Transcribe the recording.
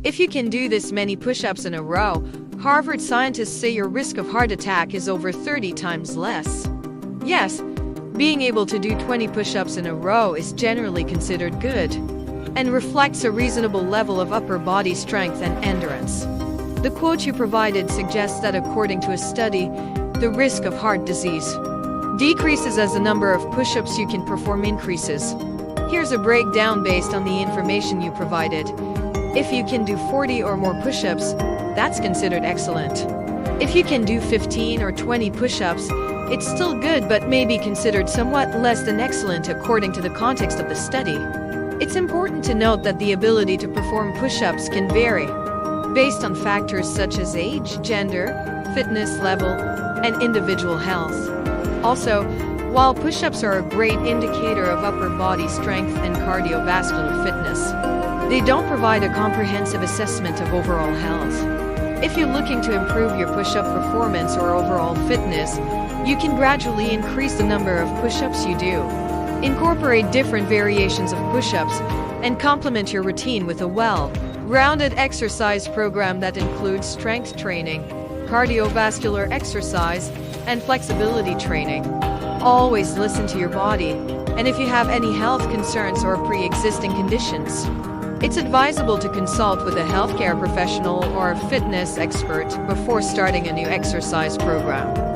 If you can do this many push-ups in a row, Harvard scientists say your risk of heart attack is over 30 times less. Yes, being able to do 20 push-ups in a row is generally considered good and reflects a reasonable level of upper body strength and endurance. The quote you provided suggests that according to a study, the risk of heart disease decreases as the number of push-ups you can perform increases. Here's a breakdown based on the information you provided. If you can do 40 or more push-ups, that's considered excellent. If you can do 15 or 20 push-ups, it's still good but may be considered somewhat less than excellent according to the context of the study. It's important to note that the ability to perform push-ups can vary based on factors such as age, gender, fitness level, and individual health. Also, while push-ups are a great indicator of upper body strength and cardiovascular fitness, they don't provide a comprehensive assessment of overall health. If you're looking to improve your push-up performance or overall fitness, you can gradually increase the number of push-ups you do. Incorporate different variations of push-ups and complement your routine with a well-rounded exercise program that includes strength training, cardiovascular exercise, and flexibility training. Always listen to your body, and if you have any health concerns or pre-existing conditions, it's advisable to consult with a healthcare professional or a fitness expert before starting a new exercise program.